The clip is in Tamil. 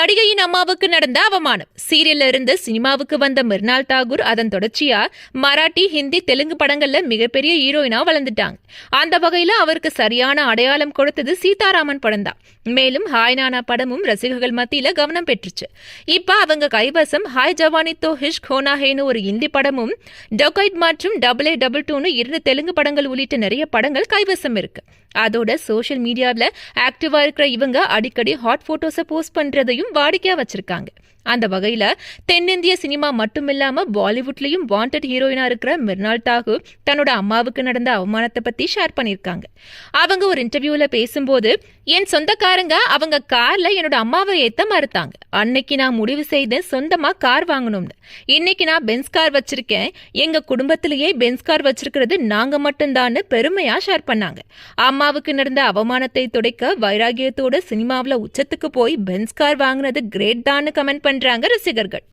நடிகையின் அம்மாவுக்கு நடந்த அவமானம். சீரியல்ல இருந்து சினிமாவுக்கு வந்த மிர்னால் தாகூர் அதன் தொடர்ச்சியா மராட்டி, ஹிந்தி, தெலுங்கு படங்கள்ல மிகப்பெரிய ஹீரோயினா வளர்ந்துட்டாங்க. அந்த வகையில அவருக்கு சரியான அடையாளம் கொடுத்தது சீதாராமன் படம் தான். மேலும் ஹாய் நானா படமும் ரசிகர்கள் மத்தியில கவனம் பெற்றுச்சு. இப்ப அவங்க கைவசம் ஹாய் ஜவானி தோ ஹிஷ்க் ஹோனா ஹேன்னு ஒரு ஹிந்தி படமும், டொகைட் மற்றும் டபுள் ஏ டபுள் டூன்னு 2 தெலுங்கு படங்கள் உள்ளிட்ட நிறைய படங்கள் கைவசம் இருக்கு. அதோட சோஷியல் மீடியாவில் ஆக்டிவா இருக்கிற இவங்க அடிக்கடி ஹாட் போட்டோஸை போஸ்ட் பண்றதையும் வாடிக்கையா வச்சிருக்காங்க. அந்த வகையில தென்னிந்திய சினிமா மட்டுமில்லாம பாலிவுட்லயும் வாண்டட் ஹீரோயினா இருக்கிற மிர்னால் தாகூர் தன்னோட அம்மாவுக்கு நடந்த அவமானத்தை பத்தி ஷேர் பண்ணிருக்காங்க. அவங்க ஒரு இன்டர்வியூல பேசும்போது, என் சொந்தக்காரங்க அவங்க கார்ல என்னோட அம்மாவை ஏத்த மறுத்தாங்க. அன்னைக்கு நான் முடிவு செய்தேன் சொந்தமா கார் வாங்கணும்னு. இன்னைக்கு நான் பென்ஸ் கார் வச்சிருக்கேன். எங்க குடும்பத்திலேயே பென்ஸ் கார் வச்சிருக்கிறது நாங்க மட்டும்தான்னு பெருமையா ஷேர் பண்ணாங்க. அம்மாவுக்கு நடந்த அவமானத்தை துடைக்க வைராகியத்தோட சினிமாவில் உச்சத்துக்கு போய் பென்ஸ் கார் வாங்கினது கிரேட் தான்னு கமெண்ட் பண்றாங்க ரசிகர்கள்.